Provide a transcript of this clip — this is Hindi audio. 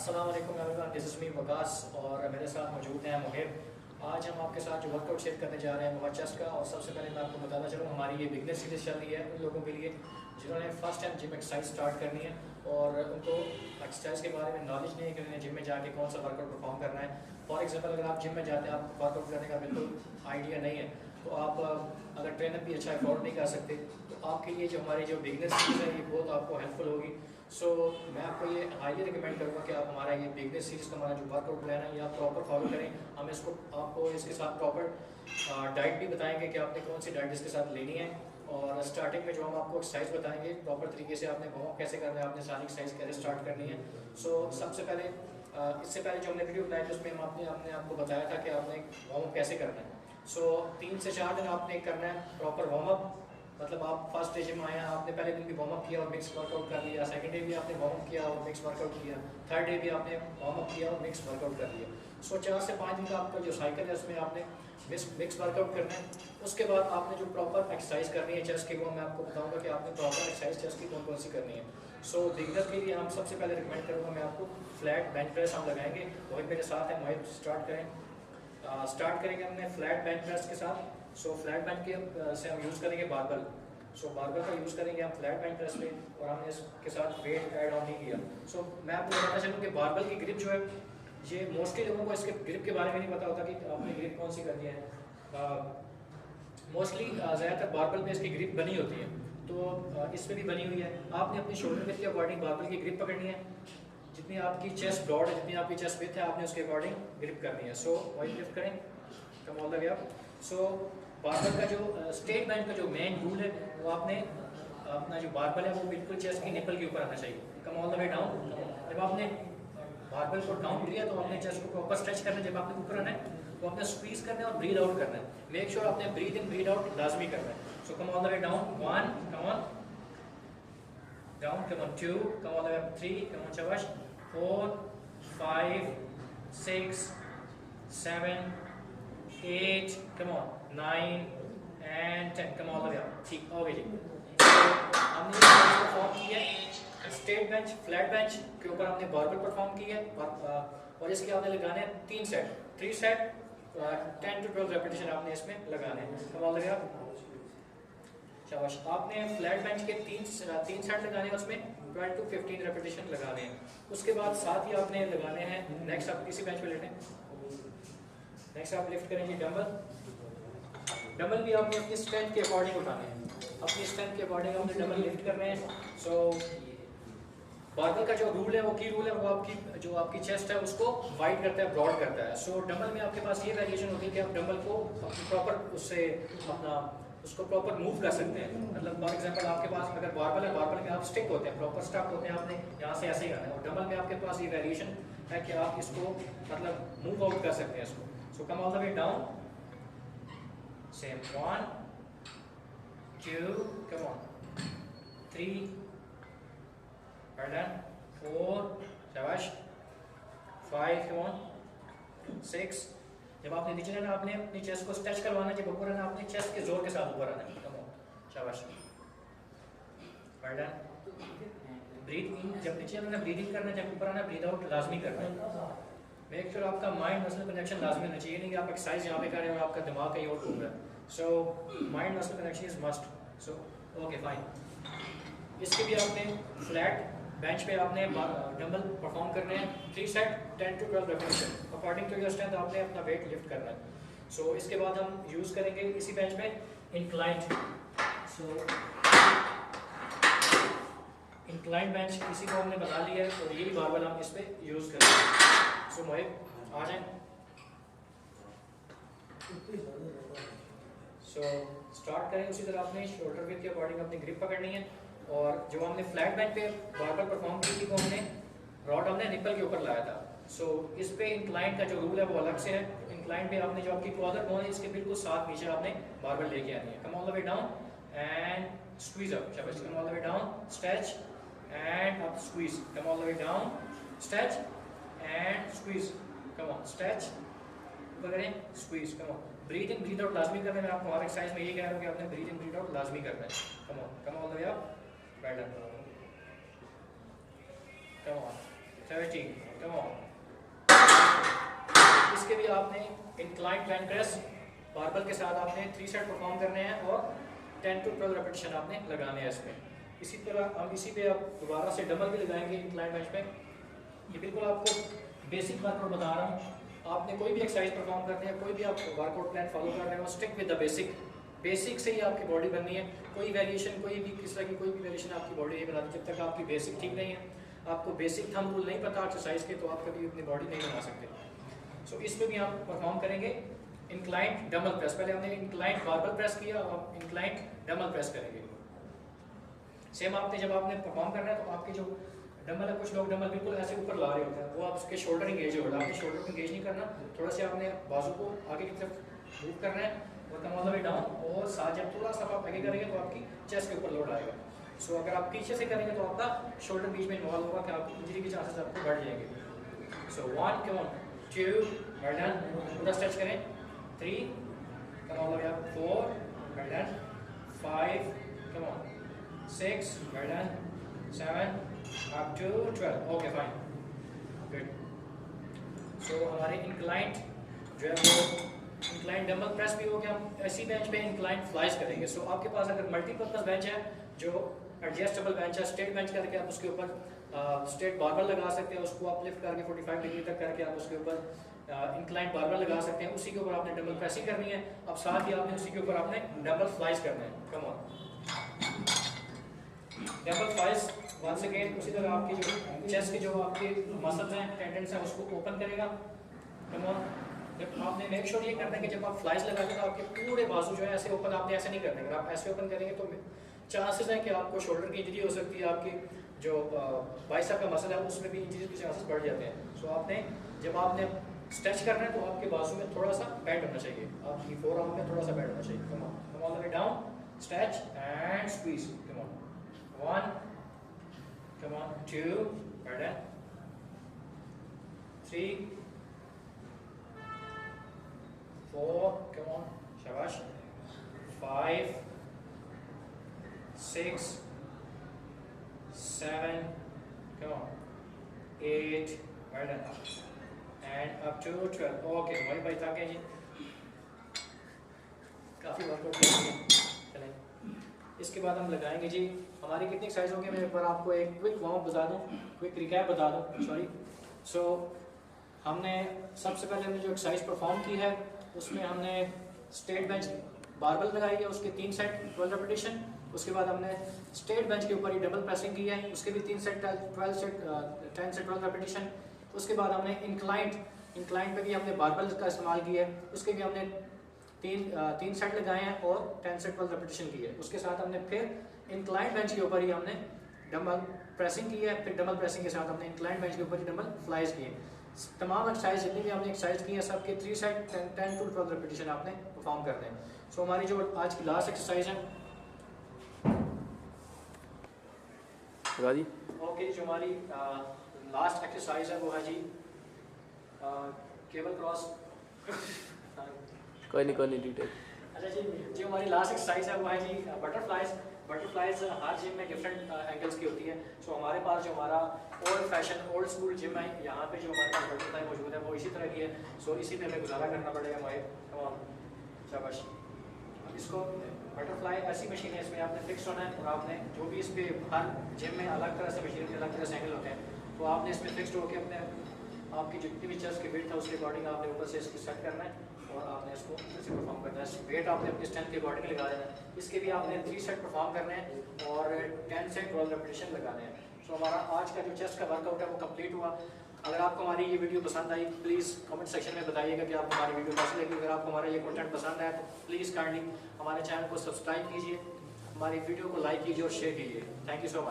अस्सलाम वालेकुम everyone, this is me Waqas और मेरे साथ मौजूद हैं मुहिब। आज हम आपके साथ जो वर्कआउट शेयर करने जा रहे हैं वो चेस्ट का। और सबसे पहले मैं आपको बताना चलूँ, हमारी ये बिगनर सीरीज़ चल रही है उन लोगों के लिए जिन्होंने first time gym exercise start करनी है और उनको एक्सरसाइज के बारे में नॉलेज नहीं है कि उन्हें जिम में जाके कौन सा वर्कआउट परफॉर्म करना है। फॉर एग्जाम्पल, अगर आप जिम में जाते हैं, आप वर्कआउट करने का बिल्कुल आइडिया नहीं है, तो आप अगर ट्रेनर भी अच्छा अफोर्ड नहीं कर सकते, तो आपके लिए जो हमारी जो बिगनर सीरीज़ है ये बहुत आपको हेल्पफुल होगी। सो मैं आपको ये हाईली रिकमेंड करूँगा कि आप हमारा ये बिगनर सीरीज़ का हमारा जो वर्कआउट प्लान है ये आप प्रॉपर फॉलो करें। हम इसको आपको इसके साथ प्रॉपर डाइट भी बताएंगे कि आपने कौन सी डाइट इसके साथ लेनी है। और स्टार्टिंग में जो हम आपको एक्सरसाइज बताएंगे प्रॉपर तरीके से, आपने वार्म कैसे करना है, आपने सारी एक्सरसाइज कैसे स्टार्ट करनी है। सो सबसे पहले इससे पहले जो हमने वीडियो बनाई थी उसमें हमने आपको बताया था कि आपने वार्म कैसे करना है। सो 3 से 4 दिन आपने करना है प्रॉपर वार्म अप। मतलब आप फर्स्ट डे जिम आए, आपने पहले दिन भी वार्म अप किया और मिक्स वर्कआउट कर लिया, सेकंड डे भी आपने वार्म अप किया और मिक्स वर्कआउट किया, थर्ड डे भी आपने वार्म अप किया और मिक्स वर्कआउट कर लिया। सो 4 से 5 दिन का आपका जो साइकिल है उसमें आपने मिक्स वर्कआउट करना है। उसके बाद आपने जो प्रॉपर एक्सरसाइज करनी है चेस्ट की, वो मैं आपको बताऊंगा कि आपने प्रॉपर एक्सरसाइज चेस्ट की कौन कौन सी करनी है। सो बिगिनर के लिए हम सबसे पहले रिकमेंड करूँगा, मैं आपको फ्लैट बेंच प्रेस हम लगाएंगे। मोहित मेरे साथ है, मोहित स्टार्ट करेंगे हमने फ्लैट बेंच प्रेस के साथ। सो फ्लैट बेंच के से हम यूज़ करेंगे बारबल। सो बारबल का यूज़ करेंगे हम फ्लैट बेंच प्रेस में, और हमने इसके साथ वेट ऐड ऑन नहीं किया। सो मैं आपको बताना चाहूँ कि बारबल की ग्रिप जो है, ये मोस्टली लोगों को इसके ग्रिप के बारे में नहीं पता होता कि आपने ग्रिप कौन सी करनी है। मोस्टली ज़्यादातर बारबल में इसकी ग्रिप बनी होती है, तो इसमें भी बनी हुई है। आपने अपनी शोल्डर विड्थ के अकॉर्डिंग बारबल की ग्रिप पकड़नी है। जितनी आपकी चेस्ट ब्रॉड है, जितनी आपकी चेस्ट विड्थ है, आपने उसके अकॉर्डिंग ग्रिप करनी है। सो वही लिफ्ट करें, कम all the way up. So barbell का जो स्ट्रेट बेंच का जो मेन रूल है, वो आपने अपना जो बारबल है वो बिल्कुल चेस्ट की निपल के ऊपर आना चाहिए। कम ऑल द वे डाउन। जब आपने बारबल को डाउन किया तो आपने चेस्ट को प्रॉपर स्ट्रेच करना है। जब आपने ऊपर आना है तो आपने स्क्वीज करना है और ब्रीद आउट करना है। मेक श्योर आपने ब्रीद इन ब्रीद आउट लाजमी करना है। So come all the way down, 1, come on down, come on 2, come all the way up 3, come on शाबाश, 4, 5, 6, 7, 8, come on, 9 and 10, come all the way up। ठीक हो गई जी। हमने परफॉर्म किया है स्ट्रेट बेंच, फ्लैट बेंच के ऊपर हमने बारबल परफॉर्म की है, और इसके आपने लगाने हैं 3 सेट, 3 सेट 10 to 12 रेपिटेशन आपने इसमें लगाने हैं। कम ऑल द वे अप, शाबाश। आपने फ्लैट बेंच के 3 सेट लगाने हैं, उसमें 12 to 15 रेपिटेशन लगाने हैं। उसके बाद साथ ही आपने लगाने हैं, नेक्स्ट आप किसी बेंच पे लेटें, नेक्स्ट आप लिफ्ट करेंगे डंबल। डंबल भी आपने अपनी स्ट्रेंथ के अकॉर्डिंग उठाने हैं, अपनी स्ट्रेंथ के अकॉर्डिंग आपने डंबल लिफ्ट करने हैं। सो बारबल का जो रूल है, वो की रूल है, वो आपकी जो आपकी चेस्ट है उसको वाइड करता है, ब्रॉड करता है। सो डंबल में आपके पास ये वेरिएशन होती है कि आप डंबल को प्रॉपर उससे अपना उसको प्रॉपर मूव कर सकते हैं। मतलब फॉर एग्जांपल आपके पास अगर बारबल है, बारबल में आप स्टिक होते हैं, प्रॉपर स्टक होते हैं, आपने यहाँ से ऐसे ही आना है। और डंबल में आपके पास ये वेरिएशन है कि आप इसको मतलब मूव आउट कर सकते हैं इसको। So come all the way down. Same, 1, 2, come on, 3, well done, 4, शाबाश, 5, come on, 6। जब आपने नीचे रहना, आपने अपनी चेस्ट को स्ट्रेच करवाना है। जब ऊपर रहना, आपने चेस्ट के जोर के साथ ऊपर आना है। come on, शाबाश, well done। ब्रीथ इन, जब नीचे रहना ब्रीथ इन करना है, जब ऊपर आना ब्रीथ आउट लाजमी करना है। मेक श्योर आपका माइंड मसल कनेक्शन लाजमी होना चाहिए, नहीं कि आप एक्सरसाइज यहाँ पे कर रहे हैं और आपका दिमाग कहीं और घूम रहा है। So mind muscle connection is must. So okay fine. इसके भी आपने फ्लैट बेंच पे आपने डंबल परफॉर्म करने हैं, 3 set 10 to 12 repetition according to your strength आपने अपना वेट लिफ्ट करना है। सो इसके बाद हम यूज़ करेंगे इसी बेंच में इंक्लाइंड। सो इंक्लाइंड बेंच इसी को हमने बना लिया है और यही बारबल हम इस पर यूज़ करेंगे। सो मोहित आ जाए। सो स्टार्ट करें उसी तरह, आपने शोल्डर विड्थ के अकॉर्डिंग अपनी ग्रिप पकड़नी है। और जो हमने फ्लैट बेंच पे बारबल परफॉर्म की थी, वो हमने रॉड हमने निपल के ऊपर लाया था। सो इस पे इंक्लाइन का जो रूल है वो अलग से है। इंक्लाइन पे आपने जो आपकी कॉलर बोन है इसके बिल्कुल साथ नीचे आपने बारबल लेके आनी है। Come all the way down and squeeze up, शाबाश। Come all the way down, stretch and up, squeeze. Come all the way down, stretch and squeeze, come on, stretch, ऊपर करें, squeeze, come on. Breath in breath out लाजमी करना है। मैं आपको हर एक्सरसाइज में ये कह रहा हूँ कि आपने ब्रीथ इन ब्रीथ आउट लाजमी करना है। Come on, come all the way up, well done, come on, 30, come on. इसके भी आपने इंक्लाइन बेंच प्रेस बारबल के साथ आपने 3 सेट परफॉर्म करने हैं और 10 to 12 रेपिटेशन आपने लगाने हैं इसमें। इसी तरह हम इसी पे आप दोबारा से डबल भी लगाएंगे इंक्लाइन बेंच पे। ये बिल्कुल आपको बेसिक वर्कआउट बता रहा हूँ। आपने कोई भी एक्सरसाइज परफॉर्म करते हैं, कोई भी आप वर्कआउट प्लान फॉलो कर रहे हो, स्टिक विद द बेसिक से ही आपकी बॉडी बननी है। कोई वेरिएशन, कोई भी किस तरह की कोई भी वेरिएशन आपकी बॉडी नहीं बनाती जब तक आपकी बेसिक ठीक नहीं है। आपको बेसिक थंब रूल नहीं पता एक्सरसाइज के, तो आप कभी अपनी बॉडी नहीं बना सकते। सो इस पे भी हम परफॉर्म करेंगे इंक्लाइंड डबल प्रेस। पहले हमने इंक्लाइंड बारबल प्रेस किया, अब हम इंक्लाइंड डबल प्रेस करेंगे। सेम आपने जब आपने परफॉर्म करना है तो आपके जो डंबल है, कुछ लोग डंबल बिल्कुल ऐसे ऊपर ला रहे होते हैं, वो आपके शोल्डर इंगेज हो रहा है। आपके शोल्डर को इंगेज नहीं करना, थोड़ा सा आपने बाजू को आगे की तरफ मूव करना है और कम ऑल द वे डाउन, और साथ जब थोड़ा सा आप आगे करेंगे तो आपकी चेस्ट के ऊपर लोड आएगा। सो अगर आप पीछे से करेंगे तो आपका शोल्डर बीच में इन्वॉल्व होगा कि आपकी इंजरी के चांसेस आपको बढ़ जाएंगे। सो 1, कम ऑन, 2, वेल डन, पूरा स्ट्रेच करें, 3, कम all the way up, 4, well done, 5, come on, 6, well done, 7, up to 12, okay fine, good। So हमारे इंक्लाइंड जो है वो इंक्लाइंड डंबल प्रेस भी हो गया। हम ऐसी बेंच पे इंक्लाइंड फ्लाइज करेंगे। सो आपके पास अगर मल्टीपर्पज बेंच है जो एडजस्टेबल बेंच है, स्ट्रेट बेंच करके आप उसके ऊपर स्ट्रेट बारबल लगा सकते हैं, उसको आप लिफ्ट करके 45 डिग्री तक करके आप उसके ऊपर इंक्लाइंड बारबल लगा सकते हैं। उसी के ऊपर आपने डबल प्रेसिंग करनी है। अब साथ ही आपने उसी के ऊपर आपने डबल फ्लाइज करना है। Come on, double flies once again. उसी तरह आपकी जो चेस्ट के जो आपके मसल्स हैं, टेंडेंस हैं, उसको ओपन करेगा। कम ऑन, जब आपने मेक श्योर ये करना है कि जब आप फ्लाइज लगाते हैं तो आपके पूरे बाजू जो है ऐसे ओपन, आपने ऐसे नहीं करने। अगर आप ऐसे ओपन करेंगे तो चांसेस हैं कि आपको शोल्डर की इंजरी हो सकती है, आपकी जो बाइसेप का मसल है उसमें भी इंजरी के चांसेस बढ़ जाते हैं। सो आपने जब आपने स्ट्रेच करना है तो आपके बाजू में थोड़ा सा बेंड होना चाहिए, आपकी फोर आर्म में थोड़ा सा बेंड होना चाहिए। Come on, come all the way down, stretch and squeeze. Come on, 1, come on, 2, well done, 3, 4, come on, shabash, 5, 6, 7, come on, 8, well done, and up to 12। okay, भाई भाई थक गए जी, काफ़ी वर्कआउट करेंगे। चलें, इसके बाद हम लगाएंगे जी हमारी कितनी एक्सरसाइज होगी। मैं एक बार आपको एक क्विक वार्म अप बता दूं, क्विक रिकैप बता दूं, सॉरी। सो हमने सबसे पहले हमने जो एक्सरसाइज परफॉर्म की है उसमें हमने स्ट्रेट बेंच बारबल लगाई है, उसके 3 सेट 12 रेपिटेशन। उसके बाद हमने स्ट्रेट बेंच के ऊपर ही डबल प्रेसिंग की है, उसके भी 3 सेट 10 से 12 रेपिटेशन। उसके बाद हमने इंक्लाइंड पे भी हमने बारबल का इस्तेमाल किया है, उसके भी हमने तीन सेट लगाए हैं और 10 से 12 रेपिटेशन की है। उसके साथ हमने फिर इंक्लाइंड बेंच के ऊपर ही हमने डंबल प्रेसिंग की है, फिर डबल प्रेसिंग के साथ हमने इंक्लाइंड बेंच के ऊपर ही डंबल फ्लाइज किए। तमाम एक्सरसाइज जितनी भी हमने एक्सरसाइज की है सबके 3 सेट 10 to 12 रेपिटेशन आपने परफॉर्म करते हैं। सो हमारी जो आज की लास्ट एक्सरसाइज है ओके, जो हमारी लास्ट एक्सरसाइज है वो है जी केबल क्रॉस। कोई नहीं डिटेल। अच्छा जी, जो हमारी लास्ट एक्सरसाइज है वो है जी बटरफ्लाइज हर जिम में डिफरेंट एंगल्स की होती है। सो हमारे पास जो हमारा old fashion old school gym है, यहाँ पे जो हमारे पास बटरफ्लाई मौजूद है वो इसी तरह की है। सो इसी पे हमें गुजारा करना पड़ेगा हमारे। शाबाश। इसको बटरफ्लाई ऐसी मशीन है, इसमें आपने फिक्स होना है और आपने जो भी इस पर हर जिम में अलग तरह से मशीन के अलग तरह से एंगल होते हैं, तो आपने इसमें फिक्सड होकर अपने आपकी जितनी भी चेस्ट की वेट है उसके अकॉर्डिंग आपने ऊपर से इसको सेट करना है और आपने इसको ऐसे परफॉर्म करना है। वेट आपने अपनी स्ट्रेंथ के अकॉर्डिंग लगा देना है। इसके भी आपने 3 सेट परफॉर्म करने हैं और 10 से 12 रेपिटेशन लगाने हैं। सो हमारा आज का जो चेस्ट का वर्कआउट है वो कंप्लीट हुआ। अगर आपको हमारी ये वीडियो पसंद आई प्लीज़ कमेंट सेक्शन में बताइएगा कि आपको हमारी वीडियो कैसी लगी। अगर आपको हमारा ये कंटेंट पसंद आया तो प्लीज़ काइंडली हमारे चैनल को सब्सक्राइब कीजिए, हमारी वीडियो को लाइक कीजिए और शेयर कीजिए। Thank you so much.